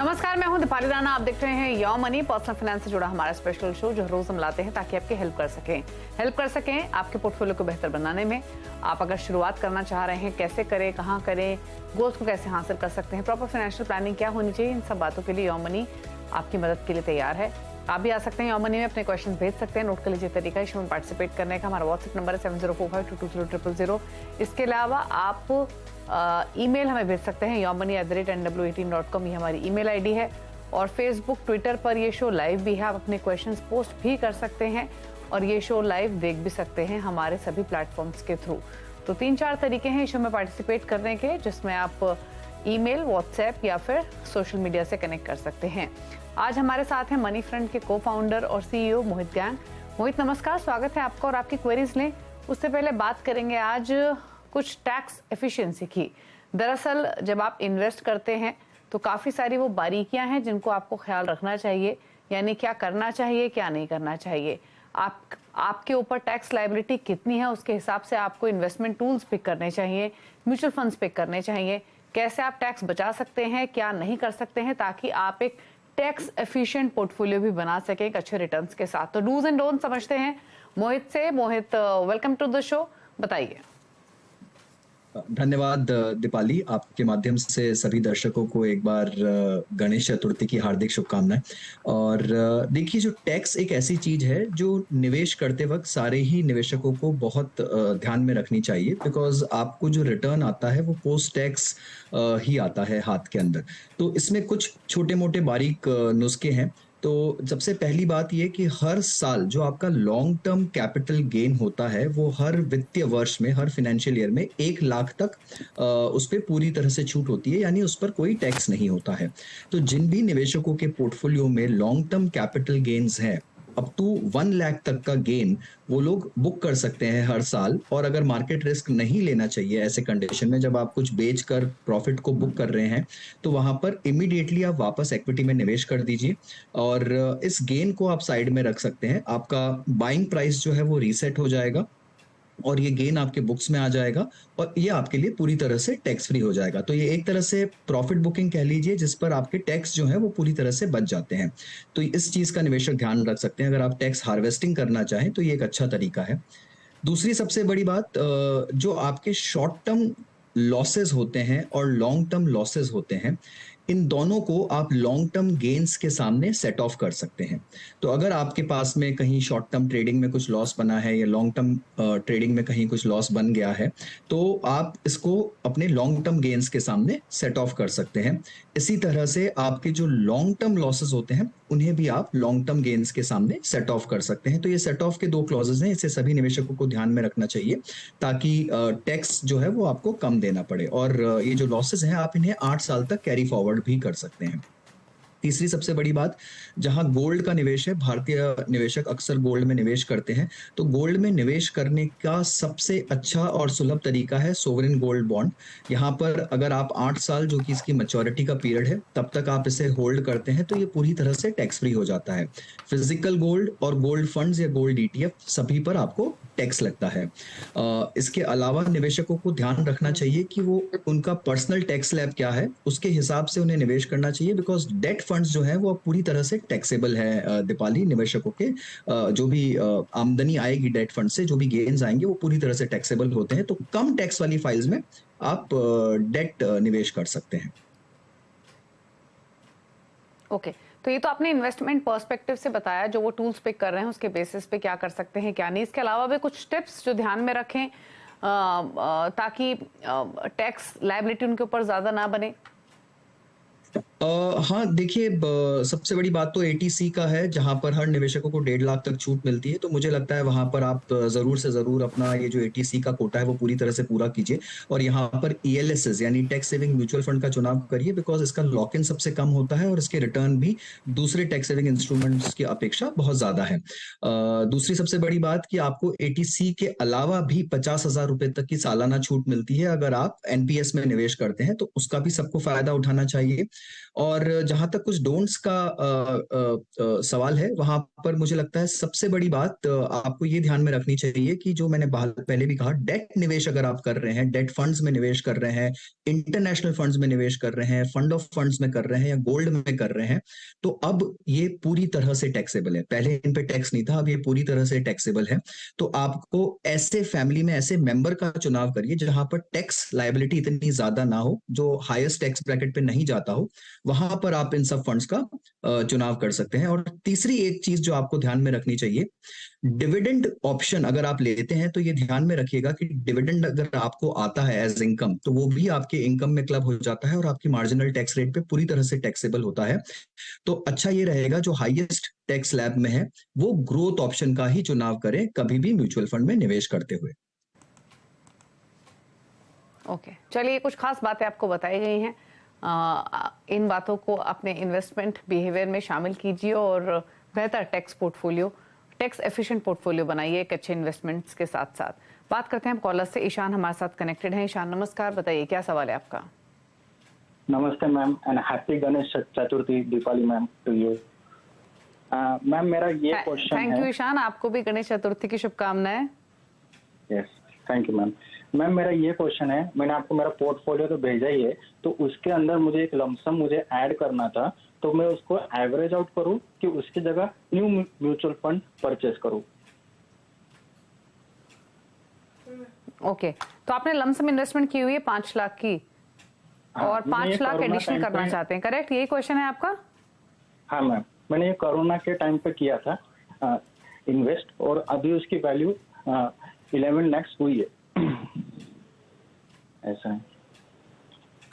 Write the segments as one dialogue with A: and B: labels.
A: नमस्कार, मैं हूं दीपाली राणा। आप देख रहे हैं योर मनी, पर्सनल फाइनेंस से जुड़ा हमारा स्पेशल शो जो रोज हम लाते हैं ताकि आपकी हेल्प कर सकें आपके पोर्टफोलियो को बेहतर बनाने में। आप अगर शुरुआत करना चाह रहे हैं, कैसे करें, कहां करें, गोल्स को कैसे हासिल कर सकते हैं, प्रॉपर फाइनेंशियल प्लानिंग क्या होनी चाहिए, इन सब बातों के लिए योर मनी आपकी मदद के लिए तैयार है। आप भी आ सकते हैं, योर मनी में अपने क्वेश्चन भेज सकते हैं। नोट कर लीजिए तरीका इस शो में पार्टिसिपेट करने का। हमारा व्हाट्सएप नंबर है 7045220000। इसके अलावा आप ईमेल हमें भेज सकते हैं yourmoney@nw18.com, ये हमारी ईमेल आईडी है। और फेसबुक, ट्विटर पर ये शो लाइव भी है, आप अपने क्वेश्चंस पोस्ट भी कर सकते हैं और ये शो लाइव देख भी सकते हैं हमारे सभी प्लेटफॉर्म्स के थ्रू। तो 3-4 तरीके हैं इस शो में पार्टिसिपेट करने के, जिसमें आप ईमेल, व्हाट्सएप या फिर सोशल मीडिया से कनेक्ट कर सकते हैं। आज हमारे साथ हैं मनी फ्रंट के को फाउंडर और सीईओ मोहित गैंग। मोहित नमस्कार, स्वागत है आपका और आपकी क्वेरीज लें। उससे पहले बात करेंगे आज कुछ टैक्स एफिशिएंसी की। दरअसल जब आप इन्वेस्ट करते हैं तो काफी सारी वो बारीकियां हैं जिनको आपको ख्याल रखना चाहिए, यानी क्या करना चाहिए, क्या नहीं करना चाहिए। आपके ऊपर टैक्स लायबिलिटी कितनी है, उसके हिसाब से आपको इन्वेस्टमेंट टूल्स पिक करने चाहिए, म्यूचुअल फंड्स पिक करने चाहिए। कैसे आप टैक्स बचा सकते हैं, क्या नहीं कर सकते हैं, ताकि आप एक टैक्स एफिशिएंट पोर्टफोलियो भी बना सकें एक अच्छे रिटर्न्स के साथ। तो डूज एंड डोंट समझते हैं मोहित से। मोहित, वेलकम टू द शो, बताइए।
B: धन्यवाद दीपाली, आपके माध्यम से सभी दर्शकों को एक बार गणेश चतुर्थी की हार्दिक शुभकामनाएं। और देखिए, जो टैक्स एक ऐसी चीज है जो निवेश करते वक्त सारे ही निवेशकों को बहुत ध्यान में रखनी चाहिए, बिकॉज आपको जो रिटर्न आता है वो पोस्ट टैक्स ही आता है हाथ के अंदर। तो इसमें कुछ छोटे मोटे बारीक नुस्खे हैं। तो सबसे पहली बात यह कि हर साल जो आपका लॉन्ग टर्म कैपिटल गेन होता है वो हर वित्तीय वर्ष में, हर फाइनेंशियल ईयर में 1 लाख तक उस पर पूरी तरह से छूट होती है, यानी उस पर कोई टैक्स नहीं होता है। तो जिन भी निवेशकों के पोर्टफोलियो में लॉन्ग टर्म कैपिटल गेन्स हैं, अप टू 1 लाख तक का गेन वो लोग बुक कर सकते हैं हर साल। और अगर मार्केट रिस्क नहीं लेना चाहिए ऐसे कंडीशन में, जब आप कुछ बेचकर प्रॉफिट को बुक कर रहे हैं, तो वहां पर इमीडिएटली आप वापस इक्विटी में निवेश कर दीजिए और इस गेन को आप साइड में रख सकते हैं। आपका बाइंग प्राइस जो है वो रीसेट हो जाएगा और ये गेन आपके बुक्स में आ जाएगा और ये आपके लिए पूरी तरह से टैक्स फ्री हो जाएगा। तो ये एक तरह से प्रॉफिट बुकिंग कह लीजिए, जिस पर आपके टैक्स जो है वो पूरी तरह से बच जाते हैं। तो इस चीज का निवेशक ध्यान रख सकते हैं। अगर आप टैक्स हार्वेस्टिंग करना चाहें तो ये एक अच्छा तरीका है। दूसरी सबसे बड़ी बात, जो आपके शॉर्ट टर्म लॉसेस होते हैं और लॉन्ग टर्म लॉसेस होते हैं, इन दोनों को आप लॉन्ग टर्म गेन्स के सामने सेट ऑफ कर सकते हैं। तो अगर आपके पास में कहीं शॉर्ट टर्म ट्रेडिंग में कुछ लॉस बना है या लॉन्ग टर्म ट्रेडिंग में कहीं कुछ लॉस बन गया है, तो आप इसको अपने लॉन्ग टर्म गेन्स के सामने सेट ऑफ कर सकते हैं। इसी तरह से आपके जो लॉन्ग टर्म लॉसेस होते हैं उन्हें भी आप लॉन्ग टर्म गेन्स के सामने सेट ऑफ कर सकते हैं। तो ये सेट ऑफ के 2 क्लॉजेस हैं, इसे सभी निवेशकों को ध्यान में रखना चाहिए ताकि टैक्स जो है वो आपको कम देना पड़े। और ये जो लॉसेस हैं आप इन्हें 8 साल तक कैरी फॉरवर्ड भी कर सकते हैं। तीसरी सबसे बड़ी बात, जहां गोल्ड का निवेश है, भारतीय निवेशक अक्सर गोल्ड में निवेश करते हैं। तो गोल्ड में निवेश करने का सबसे अच्छा और सुलभ तरीका है सोवरेन गोल्ड बॉन्ड। यहाँ पर अगर आप 8 साल, जो कि इसकी मैच्योरिटी का पीरियड है, तब तक आप इसे होल्ड करते हैं तो ये पूरी तरह से टैक्स फ्री हो जाता है। फिजिकल गोल्ड और गोल्ड फंड्स या गोल्ड ETF सभी पर आपको टैक्स लगता है। इसके अलावा निवेशकों को ध्यान रखना चाहिए कि वो उनका पर्सनल टैक्स स्लैब क्या है, उसके हिसाब से उन्हें निवेश करना चाहिए, बिकॉज डेट फंड्स जो है वो पूरी तरह से टैक्सेबल है। दीपाली, निवेशकों के जो भी आमदनी आएगी डेट फंड से, जो भी गेन्स आएंगे वो पूरी तरह से टैक्सेबल होते हैं। तो कम टैक्स वाली फाइल्स में आप डेट निवेश कर सकते हैं।
A: ओके, तो ये तो आपने इन्वेस्टमेंट पर्सपेक्टिव से बताया, जो वो टूल्स पिक कर रहे हैं उसके बेसिस पे क्या कर सकते हैं, क्या नहीं। इसके अलावा भी कुछ टिप्स जो ध्यान में रखें ताकि टैक्स लायबिलिटी उनके ऊपर ज्यादा ना बने।
B: हाँ, देखिए, सबसे बड़ी बात तो ATC का है, जहां पर हर निवेशकों को 1.5 लाख तक छूट मिलती है। तो मुझे लगता है वहां पर आप जरूर से जरूर अपना ये जो ATC का कोटा है वो पूरी तरह से पूरा कीजिए और यहाँ पर ELSs यानी टैक्स सेविंग म्यूचुअल फंड का चुनाव करिए, बिकॉज इसका लॉक इन सबसे कम होता है और इसके रिटर्न भी दूसरे टैक्स सेविंग इंस्ट्रूमेंट्स की अपेक्षा बहुत ज्यादा है। दूसरी सबसे बड़ी बात कि आपको ATC के अलावा भी 50,000 रुपए तक की सालाना छूट मिलती है अगर आप NPS में निवेश करते हैं, तो उसका भी सबको फायदा उठाना चाहिए। और जहां तक कुछ डोंट्स का सवाल है, वहां पर मुझे लगता है सबसे बड़ी बात आपको ये ध्यान में रखनी चाहिए कि जो मैंने पहले भी कहा, डेट निवेश अगर आप कर रहे हैं, डेट फंड्स में निवेश कर रहे हैं, इंटरनेशनल फंड्स में निवेश कर रहे हैं, फंड ऑफ फंड्स में कर रहे हैं या गोल्ड में कर रहे हैं, तो अब ये पूरी तरह से टैक्सेबल है। पहले इन पे टैक्स नहीं था, अब ये पूरी तरह से टैक्सेबल है। तो आपको ऐसे फैमिली में ऐसे मेंबर का चुनाव करिए जहां पर टैक्स लायबिलिटी इतनी ज्यादा ना हो, जो हाईएस्ट टैक्स ब्रैकेट पे नहीं जाता हो, वहां पर आप इन सब फंड्स का चुनाव कर सकते हैं। और तीसरी एक चीज जो आपको ध्यान में रखनी चाहिए, डिविडेंड ऑप्शन अगर आप लेते हैं तो ये ध्यान में रखिएगा कि डिविडेंड अगर आपको आता है एज इनकम, तो वो भी आपके इनकम में क्लब हो जाता है और आपकी मार्जिनल टैक्स रेट पे पूरी तरह से टैक्सेबल होता है। तो अच्छा ये रहेगा जो हाईएस्ट टैक्स स्लैब में है वो ग्रोथ ऑप्शन का ही चुनाव करें कभी भी म्यूचुअल फंड में निवेश करते हुए।
A: ओके, चलिए कुछ खास बातें आपको बताई गई हैं। इन बातों को अपने इन्वेस्टमेंट बिहेवियर में शामिल कीजिए और बेहतर tax portfolio, tax efficient portfolio बनाइए एक अच्छे इन्वेस्टमेंट्स के साथ साथ। बात करते हैं कॉलर से। ईशान हमारे साथ कनेक्टेड है। ईशान नमस्कार, बताइए क्या सवाल है आपका।
C: नमस्ते ma'am and happy Ganesh Chaturthi Deepavali ma'am to you. Ma'am मेरा ये क्वेश्चन है।
A: थैंक यू ईशान, आपको भी गणेश चतुर्थी की शुभकामनाएं।
C: Yes thank you ma'am. Ma'am मेरा ये क्वेश्चन है, मैंने आपको मेरा पोर्टफोलियो तो भेजा ही है, तो उसके अंदर मुझे एक लमसम मुझे ऐड करना था, तो मैं उसको एवरेज आउट करूं कि उसकी जगह न्यू म्यूचुअल फंड परचेस करूं।
A: ओके, तो आपने लमसम इन्वेस्टमेंट की हुई है 5 लाख की, और 5 लाख एडिशनल करना चाहते हैं, करेक्ट? यही क्वेश्चन है आपका?
C: हाँ मैम, मैंने ये कोरोना के टाइम पे किया था इन्वेस्ट, और अभी उसकी वैल्यू 11 लाख हुई है। ऐसा है।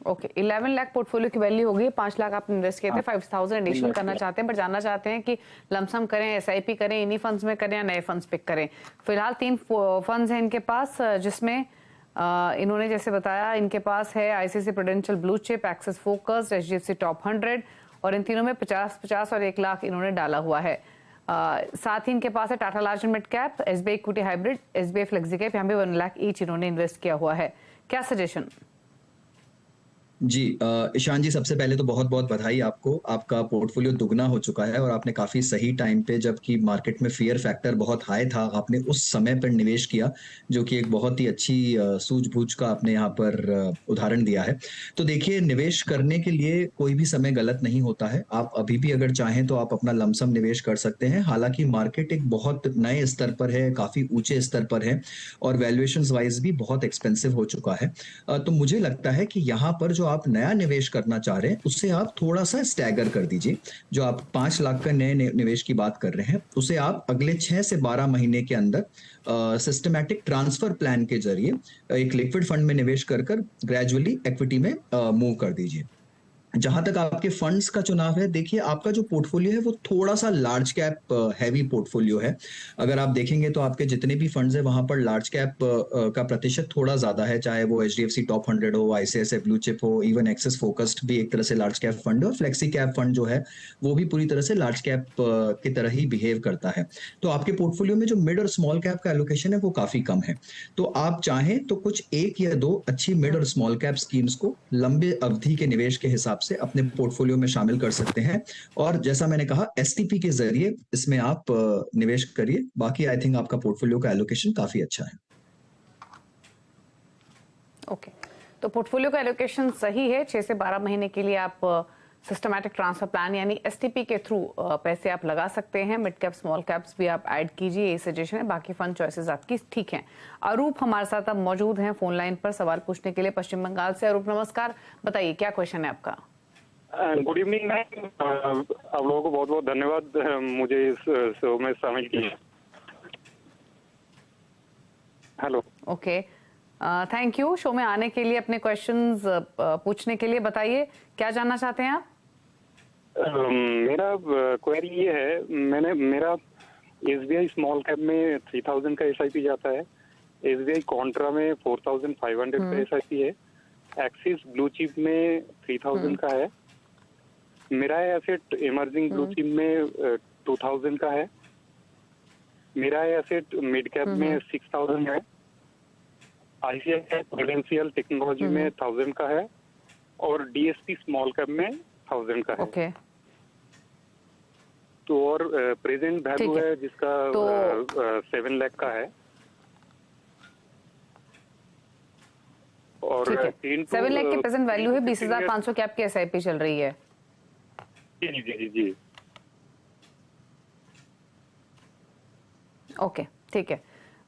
A: ओके, 11 लाख पोर्टफोलियो की वैल्यू हो गई, 5 लाख आपने इन्वेस्ट किए थे, 5000 एडिशनल करना चाहते हैं, पर जानना चाहते हैं कि लमसम करें, एसआईपी करें, इन्हीं फंड्स में करें या नए फंड्स पिक करें। फिलहाल 3 फंड्स हैं इनके पास, जिसमें इन्होंने जैसे बताया इनके पास है ICICI Prudential blue chip, Axis focus, HDFC top 100, और इन तीनों में 50-50 और 1 लाख इन्होंने डाला हुआ है। साथ ही इनके पास है Tata large mid cap, SBI equity hybrid, SBI flexi cap, यहाँ पे 1 लाख ईच इन्होंने इन्वेस्ट किया हुआ है। क्या सजेशन?
B: जी ईशान जी, सबसे पहले तो बहुत बहुत बधाई आपको, आपका पोर्टफोलियो दुगना हो चुका है और आपने काफी सही टाइम पे, जबकि मार्केट में फियर फैक्टर बहुत हाई था, आपने उस समय पर निवेश किया, जो कि एक बहुत ही अच्छी सूझबूझ का आपने यहाँ पर उदाहरण दिया है। तो देखिए, निवेश करने के लिए कोई भी समय गलत नहीं होता है। आप अभी भी अगर चाहें तो आप अपना लमसम निवेश कर सकते हैं। हालांकि मार्केट एक बहुत नए स्तर पर है, काफी ऊंचे स्तर पर है और वैल्यूएशंस वाइज भी बहुत एक्सपेंसिव हो चुका है। तो मुझे लगता है कि यहाँ पर जो आप नया निवेश करना चाह रहे हैं उससे आप थोड़ा सा स्टैगर कर दीजिए। जो आप 5 लाख का नए निवेश की बात कर रहे हैं, उसे आप अगले 6 से 12 महीने के अंदर सिस्टमैटिक ट्रांसफर प्लान के जरिए एक लिक्विड फंड में निवेश कर ग्रेजुअली इक्विटी में मूव कर दीजिए। जहां तक आपके फंड्स का चुनाव है, देखिए आपका जो पोर्टफोलियो है वो थोड़ा सा लार्ज कैप हैवी पोर्टफोलियो है। अगर आप देखेंगे तो आपके जितने भी फंड्स है वहां पर लार्ज कैप का प्रतिशत थोड़ा ज्यादा है, चाहे वो एचडीएफसी टॉप 100 हो, आईसीआईसीआई ब्लू चिप हो, इवन एक्सिस फोकस्ड भी एक तरह से लार्ज कैप फंड है, और फ्लेक्सी कैप फंड जो है वो भी पूरी तरह से लार्ज कैप की तरह ही बिहेव करता है। तो आपके पोर्टफोलियो में जो मिड और स्मॉल कैप का एलोकेशन है वो काफी कम है। तो आप चाहें तो कुछ 1 या 2 अच्छी मिड और स्मॉल कैप स्कीम्स को लंबे अवधि के निवेश के हिसाब से अपने पोर्टफोलियो में शामिल कर सकते हैं, और जैसा मैंने कहा एसटीपी के जरिए इसमें आप निवेश करिए। बाकी आई थिंक आपका पोर्टफोलियो का एलोकेशन काफी अच्छा है।
A: ओके, तो पोर्टफोलियो का एलोकेशन सही है। 6 से 12 महीने के लिए आप सिस्टमैटिक ट्रांसफर प्लान यानी एसटीपी के थ्रू पैसे आप लगा सकते हैं। मिड कैप स्मॉल कैप्स भी आप ऐड कीजिए, ये सजेशन है। बाकी फंड चॉइसेस आपकी ठीक हैं। अरूप हमारे साथ अब मौजूद हैं फोन लाइन पर सवाल पूछने के लिए, पश्चिम बंगाल से। अरूप नमस्कार, बताइए क्या क्वेश्चन है आपका।
D: गुड इवनिंग मैम, आप लोगों को बहुत बहुत धन्यवाद मुझे इस शो में शामिल किया। Hello.
A: Okay, thank you show में आने के लिए, अपने क्वेश्चंस पूछने के लिए। बताइए क्या जानना चाहते हैं आप।
D: मेरा क्वेरी ये है, मेरा एसबीआई स्मॉल कैप में 3000 का एसआईपी जाता है, एसबीआई कॉन्ट्रा में 4500 का एसआईपी है, एक्सिस ब्लू चिप में 3000 का है, मेरा एसेट इमर्जिंग ब्लू चिप में 2000 का है, मेरा एसेट मिड कैप में 6000 है, आईसीआईसीआई प्रूडेंशियल टेक्नोलॉजी में 1000 का है, और डीएसपी स्मॉल कैप में 4,000 का है।
A: ओके,
D: तो और प्रेजेंट वैल्यू
A: ठीक है।
D: है जिसका
A: तो
D: 7 लाख का है। और
A: ठीक है, 7 लाख की प्रेजेंट वैल्यू है, 20,500 की आपकी SIP चल रही है।
D: जी जी जी जी।
A: ओके, ठीक है।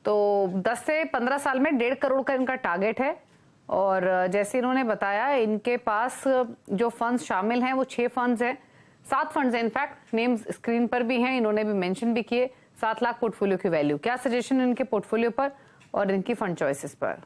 A: तो 10 से 15 साल में 1.5 करोड़ का इनका टारगेट है। और जैसे इन्होंने बताया, इनके पास जो फंड्स शामिल हैं वो 6 फंड्स हैं, 7 फंड्स हैं इनफैक्ट, नेम्स स्क्रीन पर भी हैं, इन्होंने भी मेंशन भी किए। 7 लाख पोर्टफोलियो की वैल्यू। क्या सजेशन इनके पोर्टफोलियो पर और इनकी फंड चॉइसेस पर?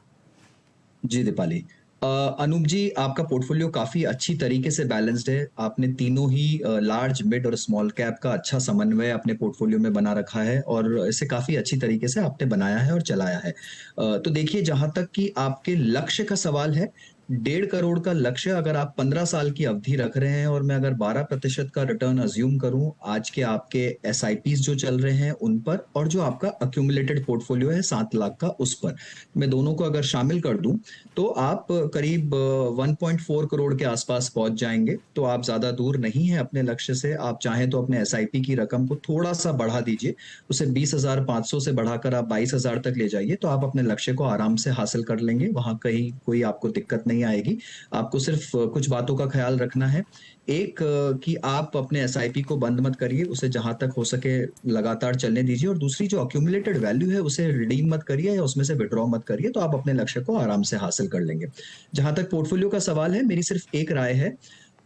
B: जी दीपाली, अनूप जी, आपका पोर्टफोलियो काफी अच्छी तरीके से बैलेंस्ड है। आपने तीनों ही लार्ज, मिड और स्मॉल कैप का अच्छा समन्वय अपने पोर्टफोलियो में बना रखा है और इसे काफी अच्छी तरीके से आपने बनाया है और चलाया है। तो देखिए, जहां तक कि आपके लक्ष्य का सवाल है, 1.5 करोड़ का लक्ष्य अगर आप 15 साल की अवधि रख रहे हैं और मैं अगर 12% का रिटर्न अज्यूम करूं आज के आपके SIPs जो चल रहे हैं उन पर, और जो आपका अक्यूमुलेटेड पोर्टफोलियो है 7 लाख का उस पर, मैं दोनों को अगर शामिल कर दूं तो आप करीब 1.4 करोड़ के आसपास पहुंच जाएंगे। तो आप ज्यादा दूर नहीं है अपने लक्ष्य से। आप चाहें तो अपने SIP की रकम को थोड़ा सा बढ़ा दीजिए, उसे 20,500 से बढ़ाकर आप 22,000 तक ले जाइए, तो आप अपने लक्ष्य को आराम से हासिल कर लेंगे। वहां कहीं कोई आपको दिक्कत नहीं आएगी। आपको सिर्फ कुछ बातों का ख्याल रखना है। एक, कि आप अपने SIP को बंद मत करिए, उसे जहां तक हो सके लगातार चलने दीजिए। और दूसरी, जो अक्यूमुलेटेड वैल्यू है उसे रिडीम मत करिए या उसमें से विड्रॉ मत करिए, तो आप अपने लक्ष्य को आराम से हासिल कर लेंगे। जहां तक पोर्टफोलियो का सवाल है, मेरी सिर्फ एक राय है,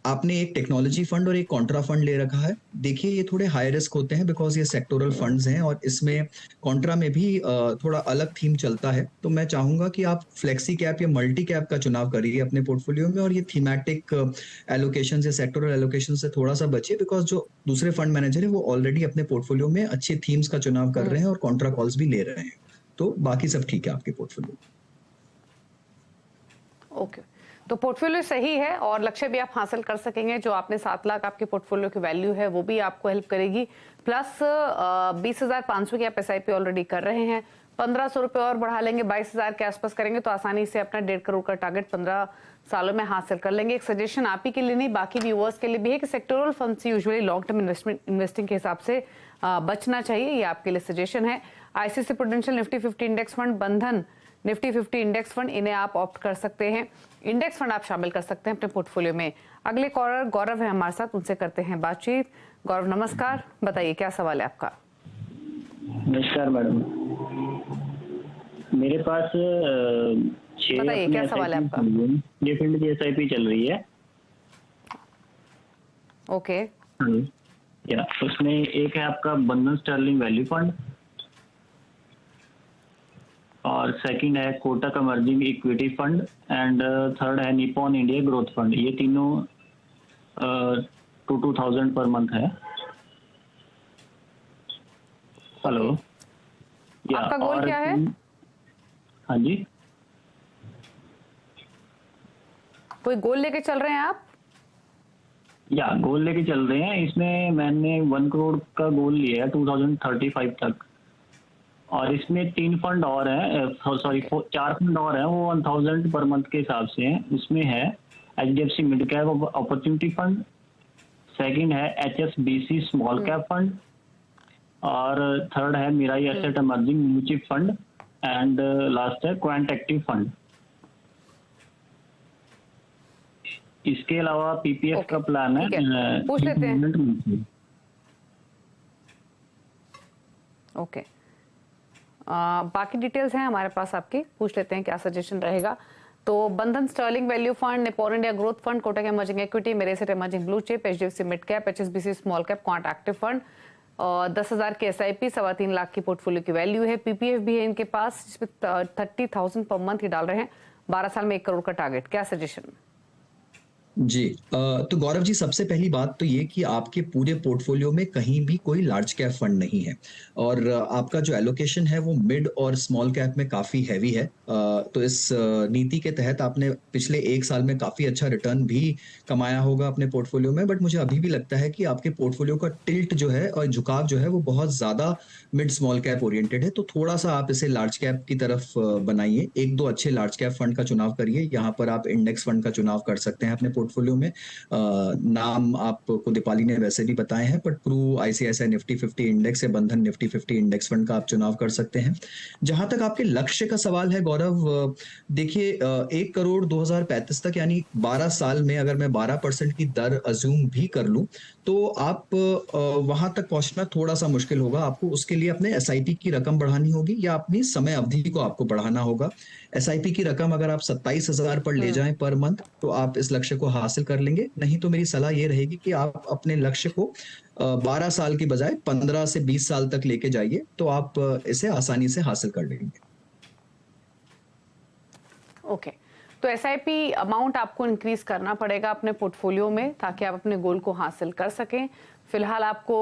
B: आपने एक टेक्नोलॉजी फंड और एक कॉन्ट्रा फंड ले रखा है। देखिए, ये थोड़े हाई रिस्क होते हैं बिकॉज ये सेक्टोरल फंड्स हैं और इसमें कॉन्ट्रा में भी थोड़ा अलग थीम चलता है। तो मैं चाहूंगा कि आप फ्लेक्सी कैप या मल्टी कैप का चुनाव करिए अपने पोर्टफोलियो में, और ये थीमेटिक एलोकेशन या सेक्टोरल एलोकेशन से थोड़ा सा बचिए, बिकॉज जो दूसरे फंड मैनेजर है वो ऑलरेडी अपने पोर्टफोलियो में अच्छे थीम्स का चुनाव कर रहे हैं और कॉन्ट्रा कॉल्स भी ले रहे हैं। तो बाकी सब ठीक है आपके पोर्टफोलियो।
A: ओके, तो पोर्टफोलियो सही है और लक्ष्य भी आप हासिल कर सकेंगे। जो आपने 7 लाख आपके पोर्टफोलियो की वैल्यू है वो भी आपको हेल्प करेगी। प्लस 20,500 की आप SIP ऑलरेडी कर रहे हैं, 1,500 रुपए और बढ़ा लेंगे, 22,000 के आसपास करेंगे तो आसानी से अपना 1.5 करोड़ का टारगेट 15 सालों में हासिल कर लेंगे। एक सजेशन आप ही के लिए नहीं, बाकी व्यूअर्स के लिए भी है कि सेक्टोरल फंड से यूजुअली लॉन्ग टर्म इन्वेस्टिंग के हिसाब से बचना चाहिए। ये आपके लिए सजेशन है। ICICI prudential Nifty 50 index fund, बंधन निफ्टी 50 इंडेक्स फंड, इन्हें आप ऑप्ट कर सकते हैं। इंडेक्स फंड आप शामिल कर सकते हैं अपने पोर्टफोलियो में। अगले कॉलर गौरव है हमारे साथ, उनसे करते हैं बातचीत। गौरव नमस्कार, बताइए क्या सवाल है आपका?
E: नमस्कार मैडम, मेरे पास 6
A: बताइए क्या सवाल है आपका?
E: ये फंड की SIP चल रही है।
A: ओके,
E: या उसमें एक है आपका बंधन स्टर्लिंग वैल्यू फंड, और सेकंड है Kotak emerging equity fund, and third है निपॉन इंडिया ग्रोथ फंड। ये तीनों 2,000 पर मंथ है। हेलो,
A: आपका गोल क्या है?
E: हाँ जी,
A: कोई गोल लेके चल रहे हैं आप?
E: या गोल लेके चल रहे हैं। इसमें मैंने 1 करोड़ का गोल लिया है 2035 तक, और इसमें 3 फंड और हैं, सॉरी 4 फंड और हैं, वो 1,000 पर मंथ के हिसाब से हैं। इसमें है HDFC mid cap opportunity fund, second है HSBC स्मॉल कैप फंड, और थर्ड है Mirae Asset emerging blue chip fund, and last है क्वांट एक्टिव फंड। इसके अलावा PPF का प्लान है,
A: पूछ लेते हैं। ओके, बाकी डिटेल्स हैं हमारे पास आपकी, पूछ लेते हैं क्या सजेशन रहेगा। तो Bandhan sterling value fund, Nippon India growth fund, Kotak emerging equity, Mirae Asset emerging blue chip, HDFC mid cap, HSBC small cap, quant active fund, और 10,000 की SIP, 3.25 लाख की पोर्टफोलियो की वैल्यू है। PPF भी है इनके पास, जिसमें 30,000 पर मंथ ही डाल रहे हैं। 12 साल में 1 करोड़ का टारगेट। क्या सजेशन?
B: जी, तो गौरव जी, सबसे पहली बात तो ये कि आपके पूरे पोर्टफोलियो में कहीं भी कोई लार्ज कैप फंड नहीं है, और आपका जो एलोकेशन है वो मिड और स्मॉल कैप में काफ़ी हैवी है। तो इस नीति के तहत आपने पिछले 1 साल में काफ़ी अच्छा रिटर्न भी कमाया होगा अपने पोर्टफोलियो में, बट मुझे अभी भी लगता है कि आपके पोर्टफोलियो का टिल्ट जो है और झुकाव जो है वो बहुत ज़्यादा मिड स्मॉल कैप ओरिएंटेड है। तो थोड़ा सा आप इसे लार्ज कैप की तरफ बनाइए। 1-2 अच्छे लार्ज कैप फंड का चुनाव करिए। यहाँ पर आप इंडेक्स फंड का चुनाव कर सकते हैं अपने पोर्टफोलियो में। नाम आपको दीपाली ने वैसे भी बताए हैं, बट प्रू आईसीआईसीआई निफ्टी 50 इंडेक्स या बंधन निफ्टी 50 इंडेक्स फंड का आप चुनाव कर सकते हैं। जहां तक आपके लक्ष्य का सवाल है गौरव, देखिए 1,02,035 तक यानी 12 साल में अगर मैं 12% की दर अज्यूम भी कर लूं तो आप वहां तक पहुंचना थोड़ा सा मुश्किल होगा। आपको उसके लिए अपने एसआईपी की रकम बढ़ानी होगी या अपनी समय अवधि को आपको बढ़ाना होगा। एसआईपी की रकम अगर आप 27,000 पर ले जाएं पर मंथ तो आप इस लक्ष्य को हासिल कर लेंगे। नहीं तो मेरी सलाह ये रहेगी कि आप अपने लक्ष्य को 12 साल की बजाय 15 से 20 साल तक लेके जाइए, तो आप इसे आसानी से हासिल कर लेंगे।
A: ओके, तो एसआईपी अमाउंट आपको इंक्रीज करना पड़ेगा अपने पोर्टफोलियो में ताकि आप अपने गोल को हासिल कर सकें। फिलहाल आपको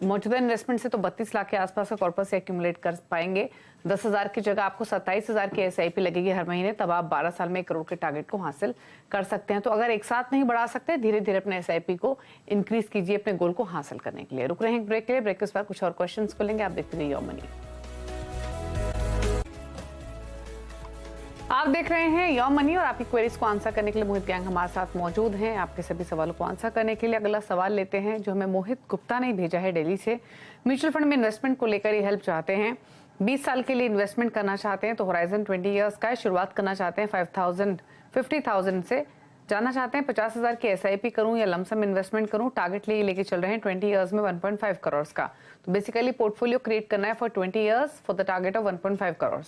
A: मौजूदा इन्वेस्टमेंट से तो 32 लाख के आसपास का कॉर्पस से एक्यूमुलेट कर पाएंगे। 10,000 की जगह आपको 27,000 की एसआईपी लगेगी हर महीने, तब आप 12 साल में 1 करोड़ के टारगेट को हासिल कर सकते हैं। तो अगर एक साथ नहीं बढ़ा सकते, धीरे धीरे अपने एसआईपी को इंक्रीज कीजिए अपने गोल को हासिल करने के लिए। रुक रहे हैं ब्रेक के लिए, ब्रेक के बाद कुछ और क्वेश्चन को लेंगे। आप देखते रहिए योर मनी। आप देख रहे हैं योर मनी और आपकी क्वेरीज को आंसर करने के लिए मोहित गैंग हमारे साथ मौजूद हैं। आपके सभी सवालों को आंसर करने के लिए अगला सवाल लेते हैं जो हमें मोहित गुप्ता ने भेजा है दिल्ली से। म्यूचुअल फंड में इन्वेस्टमेंट को लेकर ये हेल्प चाहते हैं। 20 साल के लिए इन्वेस्टमेंट करना चाहते हैं, तो होराइजन 20 ईयर्स का शुरुआत करना चाहते हैं 50,000 से। जानना चाहते हैं 50,000 की एसआईपी करूं या लमसम इन्वेस्टमेंट करूं। टारगेट लेके चल रहे हैं 20 ईयर्स में 1.5 करोड़ का। तो बेसिकली पोर्टफोलियो क्रिएट करना है for 20 years for the target of 1.5 crore.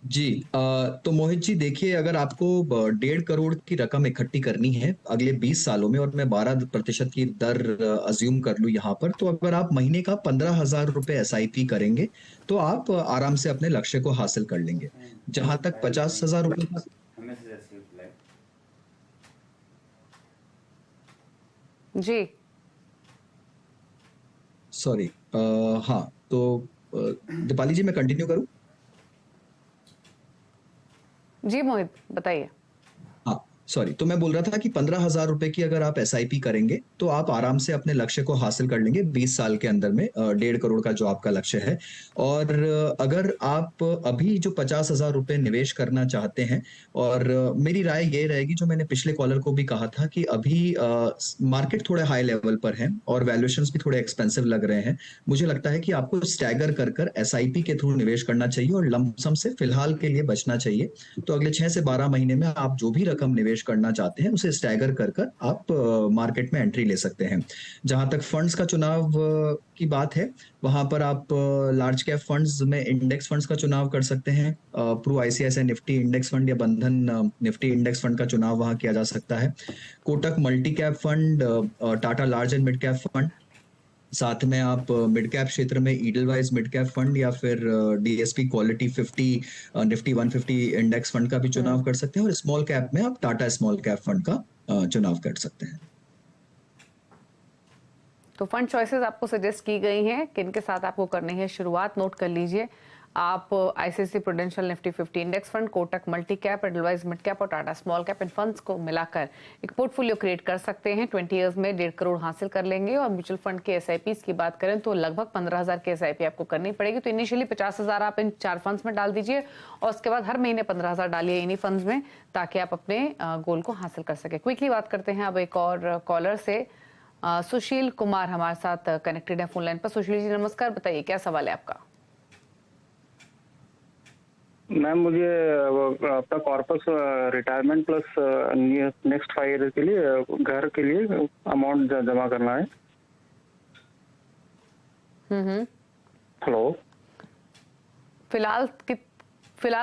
B: जी, तो मोहित जी देखिए, अगर आपको 1.5 करोड़ की रकम इकट्ठी करनी है अगले 20 सालों में और मैं 12% की दर अज्यूम कर लूं यहाँ पर, तो अगर आप महीने का 15,000 रुपए एसआईपी करेंगे तो आप आराम से अपने लक्ष्य को हासिल कर लेंगे। जहां तक 50,000 रुपए का
A: जी
B: सॉरी, हाँ, तो दीपाली जी मैं कंटिन्यू करूं?
A: जी मोहित बताइए।
B: हाँ सॉरी, तो मैं बोल रहा था कि 15,000 रुपए की अगर आप एसआईपी करेंगे तो आप आराम से अपने लक्ष्य को हासिल कर लेंगे 20 साल के अंदर में, 1.5 करोड़ का जो आपका लक्ष्य है। और अगर आप अभी जो 50,000 रुपए निवेश करना चाहते हैं, और मेरी राय ये रहेगी, जो मैंने पिछले कॉलर को भी कहा था कि अभी मार्केट थोड़े हाई लेवल पर है और वैल्यूएशंस भी थोड़े एक्सपेंसिव लग रहे हैं। मुझे लगता है कि आपको स्टैगर कर एसआईपी के थ्रू निवेश करना चाहिए और लमसम से फिलहाल के लिए बचना चाहिए। तो अगले 6 से 12 महीने में आप जो भी रकम निवेश करना चाहते हैं उसे स्टैगर कर आप मार्केट में एंट्री ले सकते हैं। जहां तक फंड्स का चुनाव की बात है, वहां पर आप लार्ज कैप फंड्स में इंडेक्स फंड्स का चुनाव कर सकते हैं। Pru ICICI Nifty index fund या बंधन निफ्टी इंडेक्स फंड का चुनाव वहां किया जा सकता है। Kotak multi cap fund, Tata large and mid cap fund, साथ में आप मिड कैप क्षेत्र में ईडलवाइज मिड कैप फंड या फिर DSP quality 50 Nifty 150 index fund का भी चुनाव कर सकते हैं। और स्मॉल कैप में आप टाटा स्मॉल कैप फंड का चुनाव कर सकते हैं।
A: तो फंड चॉइसेस आपको सजेस्ट की गई हैं, किनके साथ आपको करनी है शुरुआत, नोट कर लीजिए। आप ICICI prudential Nifty 50 index fund, Kotak multi cap, Edelweiss mid cap और टाटा स्मॉल कैप इन फंड्स को मिलाकर एक पोर्टफोलियो क्रिएट कर सकते हैं। 20 इयर्स में 1.5 करोड़ हासिल कर लेंगे। और म्यूचुअल फंड के एसआईपीज की बात करें तो लगभग 15,000 की एसआईपी आपको करनी पड़ेगी। तो इनिशियली 50,000 आप इन 4 फंड्स में डाल दीजिए और उसके बाद हर महीने 15,000 डालिए इन्हीं फंड्स में, ताकि आप अपने गोल को हासिल कर सके। क्विकली बात करते हैं अब एक और कॉलर से। सुशील कुमार हमारे साथ कनेक्टेड है फोन लाइन पर। सुशील जी नमस्कार, बताइए क्या सवाल है आपका?
C: मैम मुझे अपना corpus retirement plus next 5 year के लिए घर के लिए अमाउंट जमा करना है। हेलो,
A: फिलहाल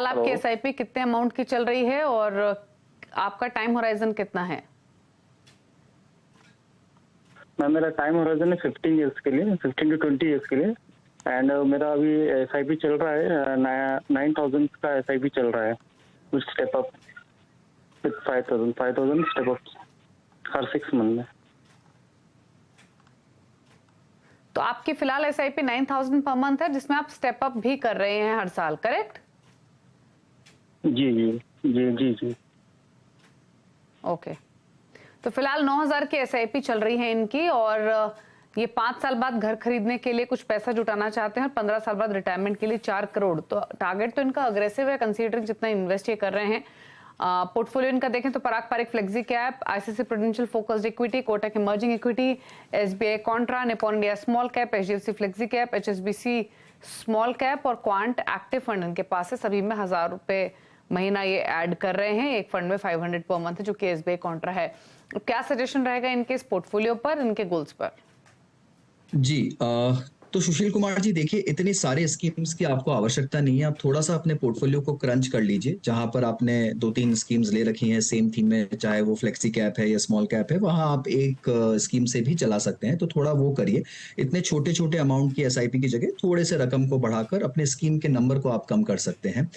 A: आपकी एसआईपी कितने अमाउंट की चल रही है और आपका टाइम होराइजन कितना है?
C: मैम मेरा टाइम होराइजन है 15 ईयर्स के लिए, 15 to 20 ईयर्स के लिए। एंड मेरा अभी एसआईपी चल रहा है 9,000 का एसआईपी चल रहा है, with step up with 5,000 step up her 6 month में।
A: तो आपकी फिलहाल एसआईपी 9,000 पर मंथ है, जिसमें आप स्टेप अप भी कर रहे हैं हर साल, करेक्ट?
C: जी जी जी जी जी।
A: ओके, तो फिलहाल 9,000 की एसआईपी चल रही है इनकी, और ये 5 साल बाद घर खरीदने के लिए कुछ पैसा जुटाना चाहते हैं और 15 साल बाद रिटायरमेंट के लिए 4 करोड़। तो टारगेट तो इनका अग्रेसिव है, कंसीडरिंग जितना इन्वेस्ट ये कर रहे हैं। पोर्टफोलियो इनका देखें तो Parag Parikh flexi cap, ICC Prudential focused equity, Kotak emerging equity, SBI contra, Nippon India small cap, HDFC flexi cap, HSBC small cap और क्वांट एक्टिव फंड इनके पास है। सभी में 1000 रुपए महीना ये ऐड कर रहे हैं। एक फंड में 500 पर मंथ जो कि एसबीआई कॉन्ट्रा है। क्या सजेशन रहेगा इनके इस पोर्टफोलियो पर, इनके गोल्स पर?
B: जी तो सुशील कुमार जी, देखिए इतनी सारे स्कीम्स की आपको आवश्यकता नहीं है। आप थोड़ा सा अपने पोर्टफोलियो को क्रंच कर लीजिए। जहां पर आपने 2-3 स्कीम्स ले रखी हैं सेम थीम में, चाहे वो फ्लेक्सी कैप है या स्मॉल कैप है, वहां आप एक स्कीम से भी चला सकते हैं। तो थोड़ा वो करिए। इतने छोटे छोटे अमाउंट की एसआईपी की जगह थोड़े से रकम को बढ़ाकर अपने स्कीम के नंबर को आप कम कर सकते हैं।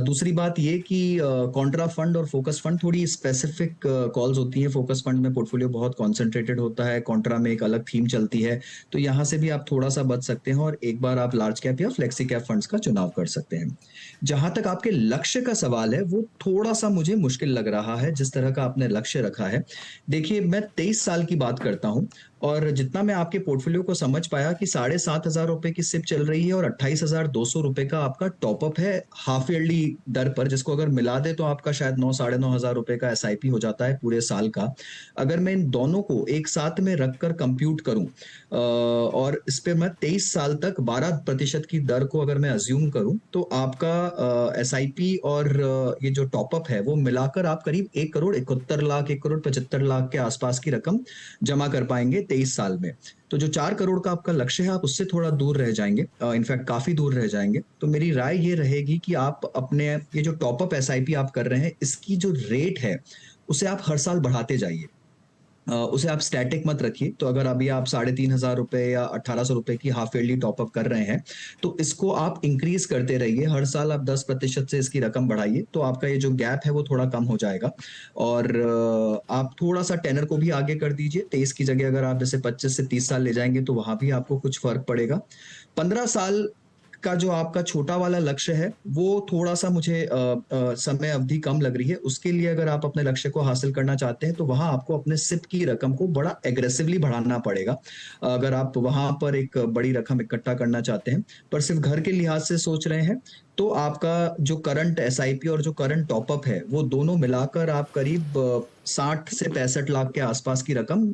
B: दूसरी बात ये कि कॉन्ट्रा फंड और फोकस फंड थोड़ी स्पेसिफिक कॉल्स होती हैं। फोकस फंड में पोर्टफोलियो बहुत कॉन्सेंट्रेटेड होता है, कॉन्ट्रा में एक अलग थीम चलती है। तो यहाँ से भी आप थोड़ा सा बच सकते हैं और एक बार आप लार्ज कैप या फ्लेक्सी कैप फंड्स का चुनाव कर सकते हैं। जहां तक आपके लक्ष्य का सवाल है, वो थोड़ा सा मुझे मुश्किल लग रहा है, जिस तरह का आपने लक्ष्य रखा है। देखिए, मैं 23 साल की बात करता हूं और जितना मैं आपके पोर्टफोलियो को समझ पाया कि 7,500 रुपए की सिप चल रही है और 28,200 रुपए का आपका टॉपअप है हाफ ईयरली दर पर, जिसको अगर मिला दे तो आपका शायद 9-9,500 रुपए का एसआईपी हो जाता है पूरे साल का। अगर मैं इन दोनों को एक साथ में रखकर कंप्यूट करूं और इस पे मैं 23 साल तक 12% की दर को अगर मैं अज्यूम करूं, तो आपका एसआईपी और ये जो टॉपअप है वो मिलाकर आप करीब 1,71,00,000 1,75,00,000 के आसपास की रकम जमा कर पाएंगे 23 साल में। तो जो 4 करोड़ का आपका लक्ष्य है, आप उससे थोड़ा दूर रह जाएंगे, इनफैक्ट काफी दूर रह जाएंगे। तो मेरी राय ये रहेगी कि आप अपने ये जो टॉपअप एसआईपी आप कर रहे हैं, इसकी जो रेट है उसे आप हर साल बढ़ाते जाइए। उसे आप स्टैटिक मत रखिए। तो अगर अभी आप 3,500 रुपए या 1,800 रुपए की हाफ ईयरली टॉपअप कर रहे हैं, तो इसको आप इंक्रीज करते रहिए। हर साल आप 10% से इसकी रकम बढ़ाइए, तो आपका ये जो गैप है वो थोड़ा कम हो जाएगा। और आप थोड़ा सा टेनर को भी आगे कर दीजिए। 23 की जगह अगर आप जैसे 25 से 30 साल ले जाएंगे तो वहां भी आपको कुछ फर्क पड़ेगा। 15 साल का जो आपका छोटा वाला लक्ष्य है, वो थोड़ा सा मुझे समय अवधि कम लग रही है। उसके लिए अगर आप अपने लक्ष्य को हासिल करना चाहते हैं, तो वहां आपको अपने सिप की रकम को बड़ा एग्रेसिवली बढ़ाना पड़ेगा। अगर आप वहां पर एक बड़ी रकम इकट्ठा करना चाहते हैं, पर सिर्फ घर के लिहाज से सोच रहे हैं, तो आपका जो करंट एसआईपी और जो करंट टॉपअप है, वो दोनों मिलाकर आप करीब 60 से 65 लाख के आसपास की रकम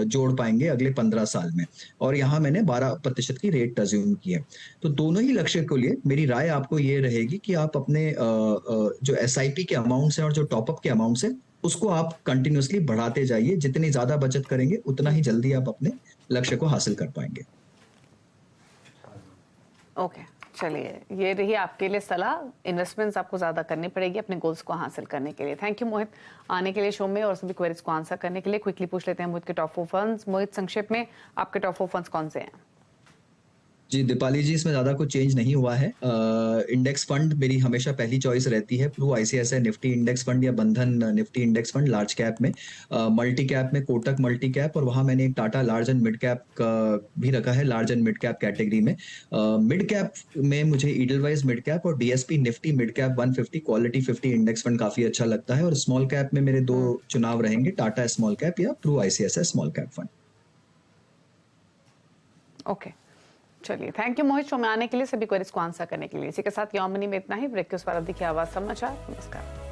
B: जोड़ पाएंगे अगले 15 साल में। और यहाँ मैंने 12% की रेट अज्यूम की है। तो दोनों ही लक्ष्य को लिए मेरी राय आपको ये रहेगी कि आप अपने जो एसआईपी के अमाउंट्स हैं और जो टॉपअप के अमाउंट्स हैं, उसको आप कंटिन्यूअसली बढ़ाते जाइए। जितनी ज्यादा बचत करेंगे, उतना ही जल्दी आप अपने लक्ष्य को हासिल कर पाएंगे।
A: ओके, चलिए, ये रही आपके लिए सलाह। इन्वेस्टमेंट्स आपको ज्यादा करनी पड़ेगी अपने गोल्स को हासिल करने के लिए। थैंक यू मोहित आने के लिए शो में और सभी क्वेरीज को आंसर करने के लिए। क्विकली पूछ लेते हैं मोहित के टॉप 4 फंड्स। मोहित, संक्षेप में आपके टॉप 4 फंड्स कौन से हैं?
B: जी दीपाली जी, इसमें ज्यादा कुछ चेंज नहीं हुआ है। इंडेक्स फंड मेरी हमेशा पहली चॉइस रहती है। Pru ICICI Nifty index fund या Bandhan Nifty index fund large cap में। मल्टी कैप में कोटक मल्टी कैप, और वहां मैंने एक Tata large and mid cap का भी रखा है, large and mid cap category में। मिड कैप में मुझे ईडलवाइज मिड कैप और DSP Nifty mid cap 150 quality 50 index fund काफी अच्छा लगता है। और स्मॉल कैप में मेरे 2 चुनाव रहेंगे, टाटा स्मॉल कैप या Pru ICICI small cap fund.
A: Okay, चलिए, थैंक यू मोहित शो में आने के लिए, सभी क्वेरीज को आंसर करने के लिए। इसी के साथ यौन मनी में इतना ही। ब्रेक के उस पर अब देखिए आवाज समाचार। नमस्कार।